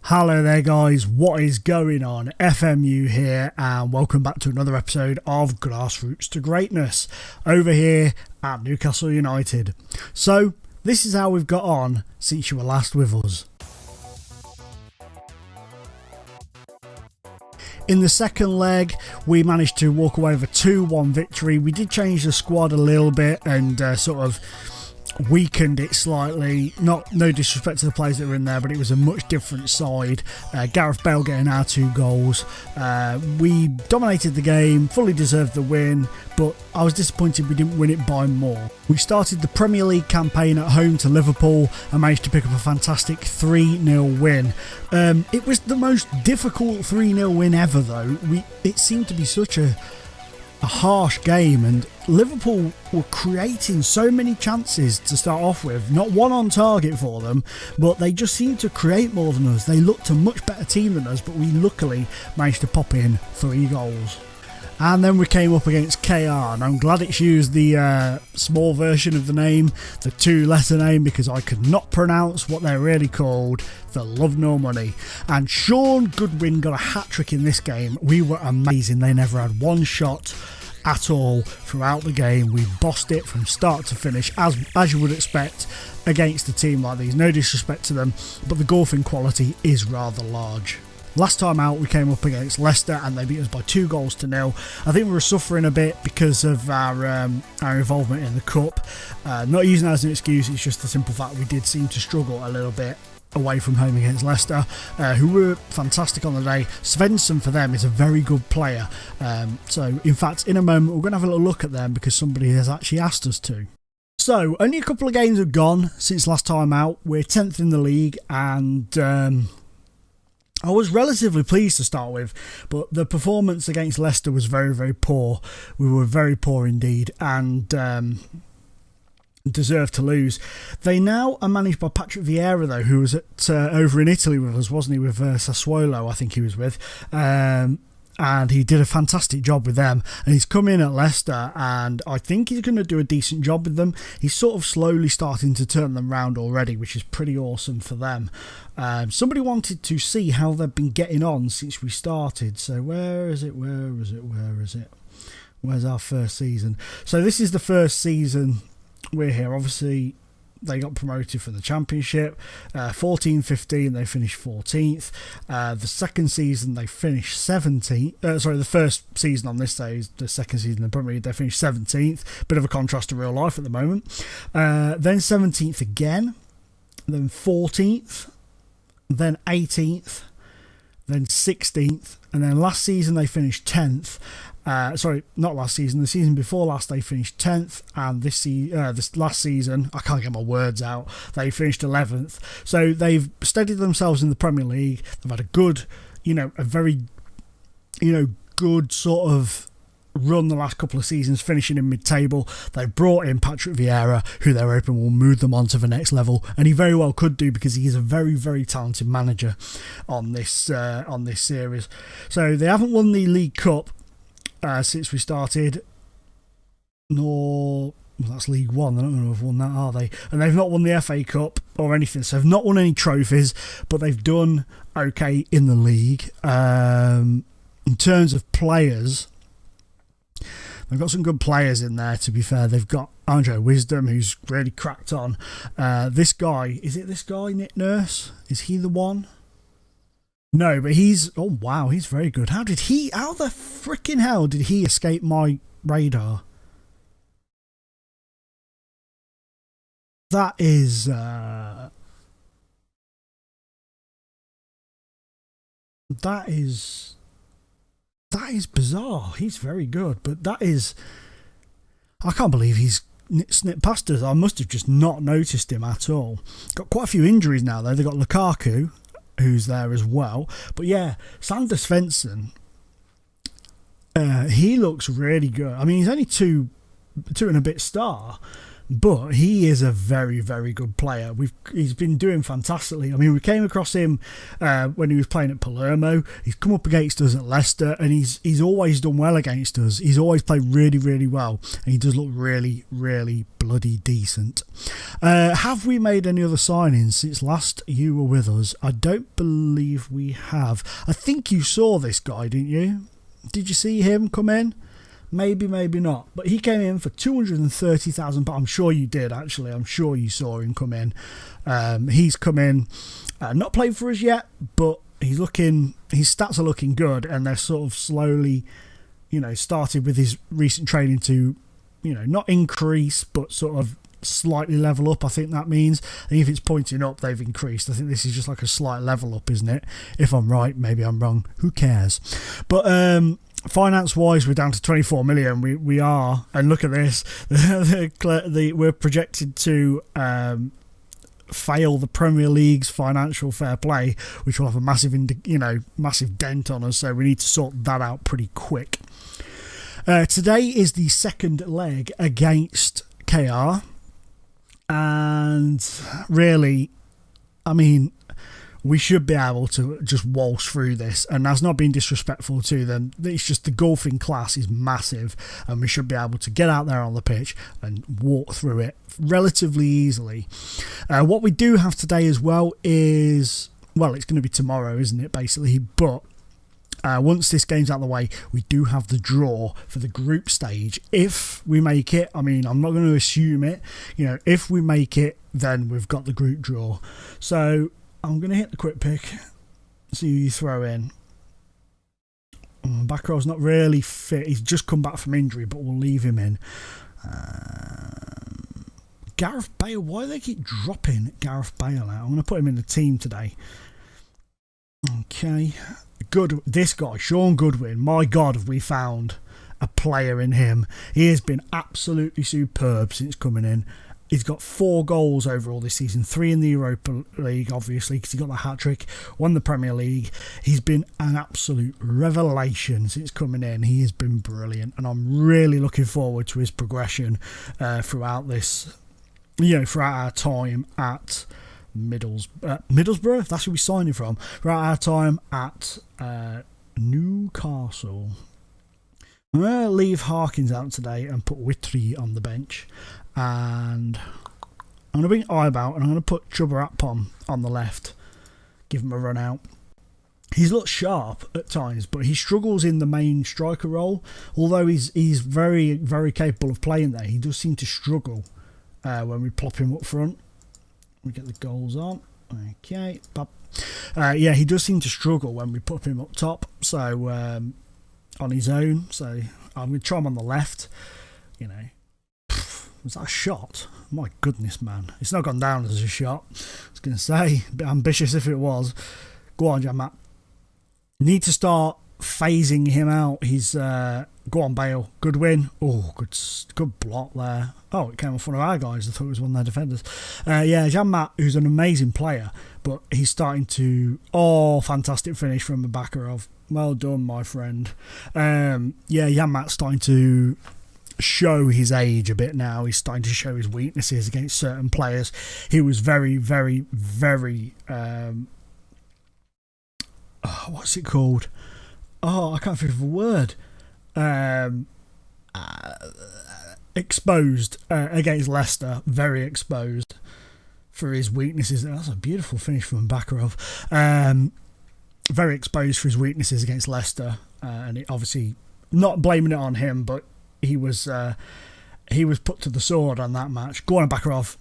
Hello there guys, what is going on? FMU here and welcome back to another episode of Grassroots to Greatness over here at Newcastle United. So this is how we've got on since you were last with us. In the second leg, we managed to walk away with a 2-1 victory. We did change the squad a little bit and sort of weakened it slightly. No disrespect to the players that were in there, but it was a much different side. Gareth Bale getting our 2 goals. We dominated the game, fully deserved the win, but I was disappointed we didn't win it by more. We started the Premier League campaign at home to Liverpool and managed to pick up a fantastic 3-0 win. It was the most difficult 3-0 win ever though. It seemed to be such a harsh game, and Liverpool were creating so many chances to start off with, not one on target for them, but they just seemed to create more than us. They looked a much better team than us, but we luckily managed to pop in 3 goals. And then we came up against KR, and I'm glad it's used the small version of the name, the 2-letter name, because I could not pronounce what they're really called for love nor money. And Sean Goodwin got a hat-trick in this game. We were amazing. They never had one shot at all throughout the game. We bossed it from start to finish, as you would expect against a team like these. No disrespect to them, but the golfing quality is rather large. Last time out we came up against Leicester and they beat us by 2-0. I think we were suffering a bit because of our involvement in the Cup. Not using that as an excuse, it's just the simple fact we did seem to struggle a little bit away from home against Leicester, who were fantastic on the day. Svensson for them is a very good player. So in fact, in a moment we're going to have a little look at them because somebody has actually asked us to. So only a couple of games have gone since last time out. We're 10th in the league and I was relatively pleased to start with, but the performance against Leicester was very, very poor. We were very poor indeed and deserved to lose. They now are managed by Patrick Vieira though, who was at over in Italy with us, wasn't he, with Sassuolo, I think he was with. And he did a fantastic job with them, and he's come in at Leicester and I think he's going to do a decent job with them. He's sort of slowly starting to turn them round already, which is pretty awesome for them. Somebody wanted to see how they've been getting on since we started, so where is it? Where's our first season? So this is the first season we're here. Obviously they got promoted from the Championship. 14-15 they finished 14th. The second season they finished 17th. The first season on this day is the second season in the Premier League. They finished 17th. Bit of a contrast to real life at the moment. Then 17th again. Then 14th. Then 18th. Then 16th. And then last season they finished 10th. Not last season. The season before last, they finished 10th, and this last season, I can't get my words out. They finished 11th. So they've steadied themselves in the Premier League. They've had a good, a very, good sort of run the last couple of seasons, finishing in mid-table. They've brought in Patrick Vieira, who they're hoping will move them on to the next level, and he very well could do because he is a very, very talented manager on this series. So they haven't won the League Cup since we started, that's League One. They're not going to have won that, are they? And they've not won the FA Cup or anything, so they've not won any trophies, but they've done okay in the league. In terms of players, they've got some good players in there, to be fair. They've got Andre Wisdom, who's really cracked on. This guy, Nick Nurse? Is he the one? No, but he's very good. How the frickin' hell did he escape my radar? That is bizarre. He's very good, but I can't believe he's snipped past us. I must have just not noticed him at all. Got quite a few injuries now though. They've got Lukaku, who's there as well. But yeah, Sander Svensson, he looks really good. I mean, he's only two and a bit star, but he is a very, very good player. He's been doing fantastically. I mean, we came across him when he was playing at Palermo. He's come up against us at Leicester, and he's always done well against us. He's always played really, really well, and he does look really, really bloody decent. Have we made any other signings since last you were with us? I don't believe we have. I think you saw this guy, didn't you? Did you see him come in? Maybe, maybe not. But he came in for £230,000. I'm sure you did, actually. I'm sure you saw him come in. He's come in, not played for us yet, but his stats are looking good, and they're sort of slowly, started with his recent training to, not increase, but sort of slightly level up. I think that means. I think if it's pointing up, they've increased. I think this is just like a slight level up, isn't it? If I'm right, maybe I'm wrong. Who cares? But finance wise, we're down to 24 million. We are, and look at this. We're projected to fail the Premier League's financial fair play, which will have a massive dent on us. So we need to sort that out pretty quick. Today is the second leg against KR, and really, I mean, we should be able to just waltz through this, and that's not being disrespectful to them. It's just the golfing class is massive, and we should be able to get out there on the pitch and walk through it relatively easily. What we do have today as well is, well, it's going to be tomorrow, isn't it, basically, but once this game's out of the way, we do have the draw for the group stage. If we make it, I mean, I'm not going to assume it, if we make it, then we've got the group draw. So I'm going to hit the quick pick, see who you throw in. Back row's not really fit. He's just come back from injury, but we'll leave him in. Gareth Bale. Why do they keep dropping Gareth Bale out? I'm going to put him in the team today. Okay. Good. This guy, Sean Goodwin. My God, have we found a player in him. He has been absolutely superb since coming in. He's got 4 goals overall this season, 3 in the Europa League, obviously, because he got the hat-trick, won the Premier League. He's been an absolute revelation since coming in. He has been brilliant, and I'm really looking forward to his progression throughout this, throughout our time at Middlesbrough. That's who we signed him from. Throughout our time at Newcastle. I'm going to leave Harkins out today and put Witry on the bench. And I'm going to bring Ibout, and I'm going to put Chuba on the left. Give him a run out. He's looked sharp at times, but he struggles in the main striker role. Although he's very, very capable of playing there, he does seem to struggle when we plop him up front. We get the goals on. Okay. He does seem to struggle when we put him up top. So on his own. So I'm going to try him on the left. Was that a shot? My goodness, man. It's not gone down as a shot. I was going to say, a bit ambitious if it was. Go on, Jan Matt. Need to start phasing him out. He's, go on, Bale. Good win. Oh, good block there. Oh, it came off one of our guys. I thought it was one of their defenders. Jan Matt, who's an amazing player, but he's starting to... Oh, fantastic finish from Makarov. Well done, my friend. Jan Matt's starting to show his age a bit now. He's starting to show his weaknesses against certain players. He was very, very, very what's it called? I can't think of a word. Exposed against Leicester. Very exposed for his weaknesses. That's a beautiful finish from Bakarov. Very exposed for his weaknesses against Leicester, and it obviously not blaming it on him, but he was put to the sword on that match. Go on, Bakarov.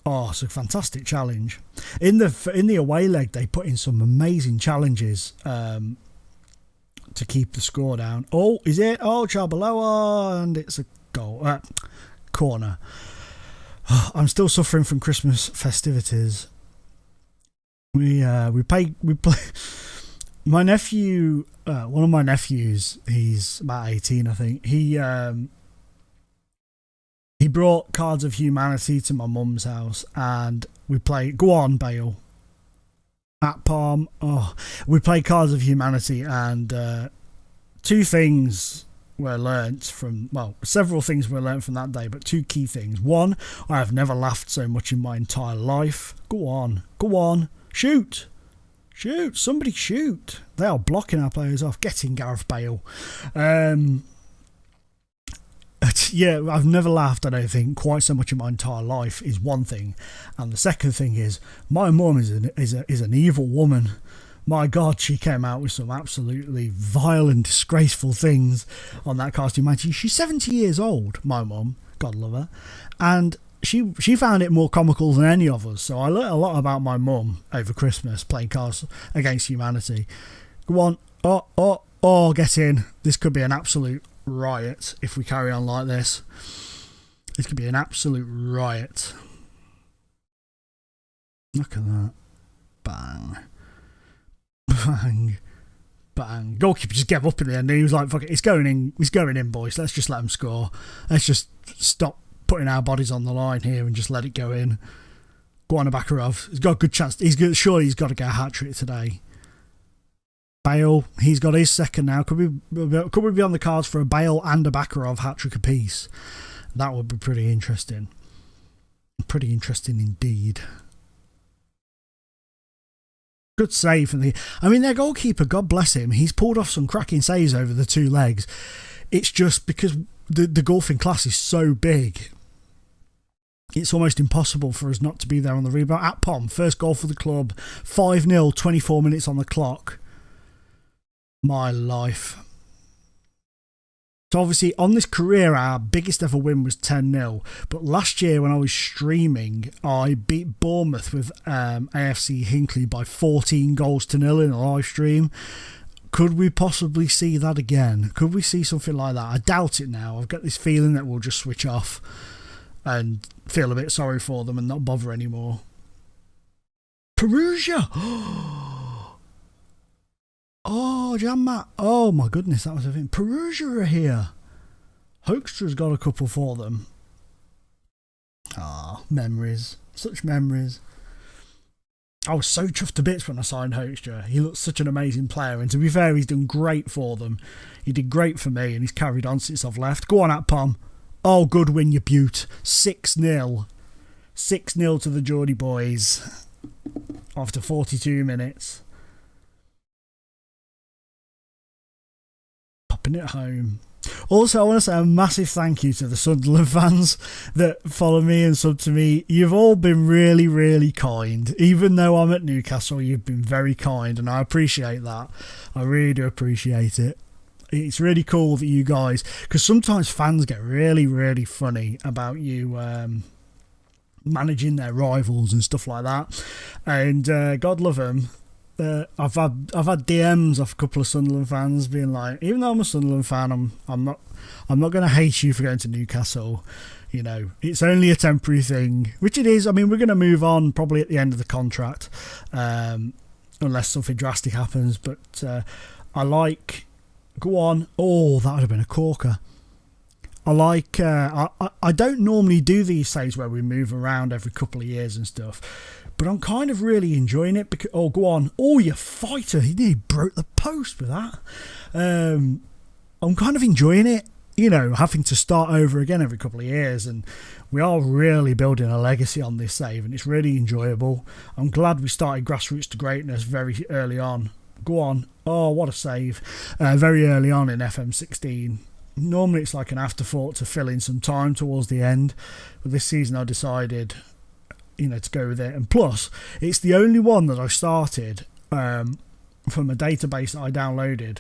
Oh, it's a fantastic challenge. In the away leg, they put in some amazing challenges to keep the score down. Oh, is it? Oh, Charbaloa, and it's a goal. Corner. I'm still suffering from Christmas festivities. We play. My nephew, one of my nephews, he's about 18, I think. He brought Cards of Humanity to my mum's house, and we play. Go on, Bale. At Palm. Oh, we play Cards of Humanity, and 2 things were learnt from, well, several things were learnt from that day, but two key things. One, I have never laughed so much in my entire life. Go on, shoot, somebody shoot. They are blocking our players off. Get in, Gareth Bale. Yeah, I've never laughed, I don't think, quite so much in my entire life is one thing. And the second thing is, my mum is an evil woman. My God, she came out with some absolutely vile and disgraceful things on that casting match. She's 70 years old, my mum, God love her. And she found it more comical than any of us. So I learnt a lot about my mum over Christmas playing Cards Against Humanity. Go on. Oh, get in. This could be an absolute riot if we carry on like this. This could be an absolute riot. Look at that. Bang. Bang. Bang. Goalkeeper just gave up in the end. He was like, fuck it, it's going in, boys. Let's just let them score. Let's just stop putting our bodies on the line here and just let it go in. Go on, Bakarov. He's got a good chance. Surely he's got to get a hat-trick today. Bale, he's got his second now. Could we be on the cards for a Bale and a Bakarov hat-trick apiece? That would be pretty interesting. Pretty interesting indeed. Good save from their goalkeeper, God bless him, he's pulled off some cracking saves over the two legs. It's just because the golfing class is so big, it's almost impossible for us not to be there on the rebound. At Pom, first goal for the club, 5-0, 24 minutes on the clock. My life. So obviously on this career, our biggest ever win was 10-0. But last year when I was streaming, I beat Bournemouth with AFC Hinckley by 14-0 in a live stream. Could we possibly see that again? Could we see something like that? I doubt it now. I've got this feeling that we'll just switch off and feel a bit sorry for them and not bother anymore. Perugia! Oh, Janmat. Oh, my goodness, that was a thing. Perugia are here. Hoekstra's got a couple for them. Ah, memories. Such memories. I was so chuffed to bits when I signed Hoekstra. He looks such an amazing player, and to be fair, he's done great for them. He did great for me, and he's carried on since I've left. Go on, Atpom. Oh, good win, you beaut. 6-0. 6-0 to the Geordie boys after 42 minutes. Popping it home. Also, I want to say a massive thank you to the Sunderland fans that follow me and sub to me. You've all been really, really kind. Even though I'm at Newcastle, you've been very kind, and I appreciate that. I really do appreciate it. It's really cool that you guys, because sometimes fans get really, really funny about you managing their rivals and stuff like that. And God love them. I've had DMs off a couple of Sunderland fans being like, even though I'm a Sunderland fan, I'm not going to hate you for going to Newcastle. You know, it's only a temporary thing, which it is. I mean, we're going to move on probably at the end of the contract, unless something drastic happens. But I like. Go on. Oh, that would have been a corker. I like. I don't normally do these saves where we move around every couple of years and stuff. But I'm kind of really enjoying it because, oh, go on. Oh, you fighter. He nearly broke the post with that. I'm kind of enjoying it, you know, having to start over again every couple of years. And we are really building a legacy on this save, and it's really enjoyable. I'm glad we started Grassroots to Greatness very early on. Go on. Oh, what a save. Very early on in FM16. Normally it's like an afterthought to fill in some time towards the end. But this season I decided, you know, to go with it. And plus, it's the only one that I started from a database that I downloaded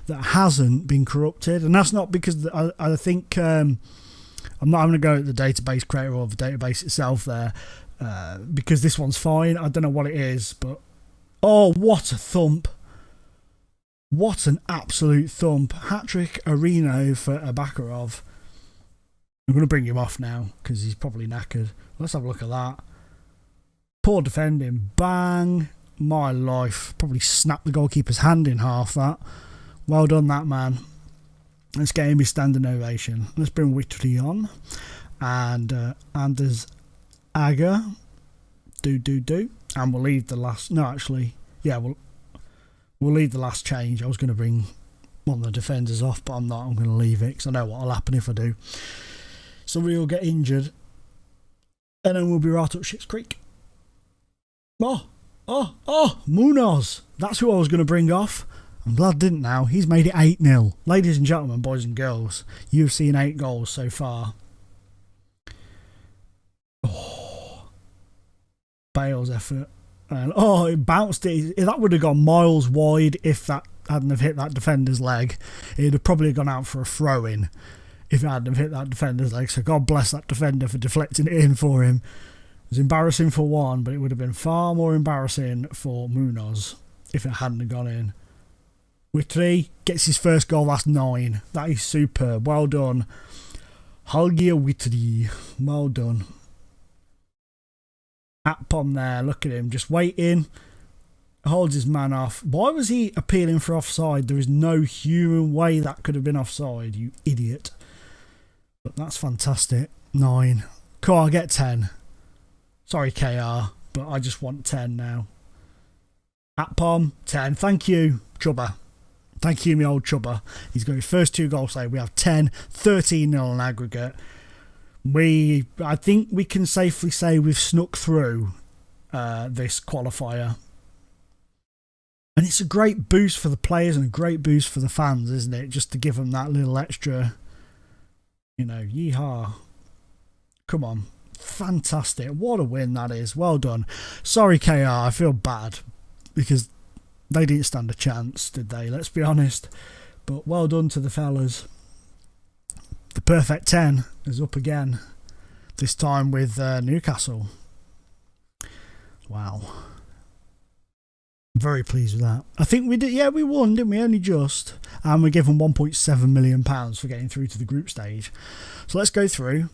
that hasn't been corrupted. And that's not because I think I'm not having to go at the database creator or the database itself there, because this one's fine. I don't know what it is, but oh, what a thump. What an absolute thump. Hat-trick Areno for Bakarov. I'm going to bring him off now because he's probably knackered. Let's have a look at that. Poor defending. Bang. My life. Probably snapped the goalkeeper's hand in half, that. Well done, that man. Let's get him his standing ovation. Let's bring Whitley on. And Anders Agger. Do. And we'll leave the last... No, actually. Yeah, we'll leave the last change. I was going to bring one of the defenders off, but I'm not. I'm going to leave it because I know what will happen if I do. Somebody will get injured, and then we'll be right up shit's creek. Munoz. That's who I was going to bring off. I'm glad I didn't now. He's made it 8-0. Ladies and gentlemen, boys and girls, you've seen 8 goals so far. Bale's effort. And it bounced it. That would have gone miles wide if that hadn't have hit that defender's leg. It'd have probably gone out for a throw-in if it hadn't have hit that defender's leg. So God bless that defender for deflecting it in for him. It was embarrassing for one, but it would have been far more embarrassing for Munoz if it hadn't have gone in. Witry gets his first goal. That's 9. That is superb. Well done, Holger Witry. Well done. Atpom there. Look at him, just waiting. Holds his man off. Why was he appealing for offside? There is no human way that could have been offside, you idiot. But that's fantastic. 9. Cool, I'll get 10. Sorry, KR, but I just want 10 now. Atpom, 10. Thank you, Chubba. Thank you, my old Chubba. He's got his first 2 goals saved. We have 10, 13-0 in aggregate. I think we can safely say we've snuck through this qualifier. And it's a great boost for the players and a great boost for the fans, isn't it? Just to give them that little extra, yeehaw. Come on. Fantastic. What a win that is. Well done. Sorry, KR. I feel bad because they didn't stand a chance, did they? Let's be honest. But well done to the fellas. The perfect 10 is up again. This time with Newcastle. Wow. I'm very pleased with that. I think we did. Yeah, we won, didn't we? Only just. And we're given £1.7 million for getting through to the group stage. So let's go through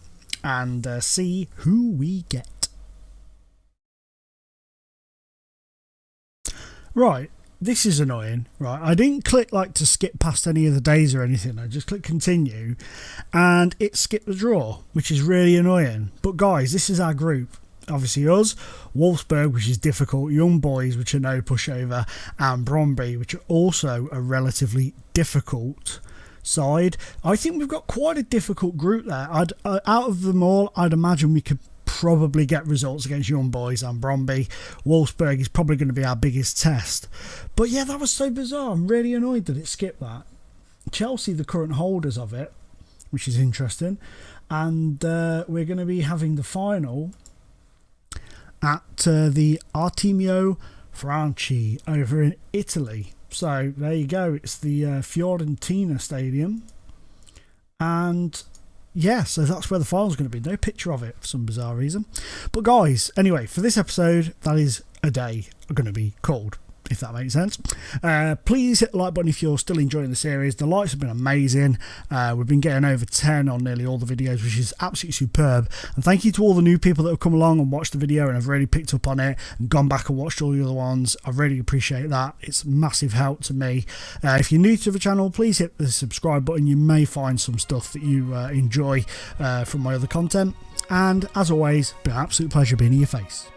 and see who we get. Right. This is annoying, right? I didn't click to skip past any of the days or anything. I just clicked continue and it skipped the draw, which is really annoying. But guys, this is our group. Obviously us, Wolfsburg, which is difficult, Young Boys, which are no pushover, and Bromby, which are also a relatively difficult side. I think we've got quite a difficult group there. Out of them all, I'd imagine we could probably get results against Young Boys and Bromby. Wolfsburg is probably going to be our biggest test. But yeah, that was so bizarre. I'm really annoyed that it skipped that. Chelsea, the current holders of it, which is interesting. And we're going to be having the final at the Artemio Franchi over in Italy. So there you go. It's the Fiorentina Stadium. And yeah, so that's where the final's going to be. No picture of it for some bizarre reason. But guys, anyway, for this episode, that is a day going to be called, if that makes sense. Please hit the like button if you're still enjoying the series. The likes have been amazing. We've been getting over 10 on nearly all the videos, which is absolutely superb. And thank you to all the new people that have come along and watched the video and have really picked up on it and gone back and watched all the other ones. I really appreciate that. It's massive help to me. If you're new to the channel, please hit the subscribe button. You may find some stuff that you enjoy from my other content. And as always, been an absolute pleasure being in your face.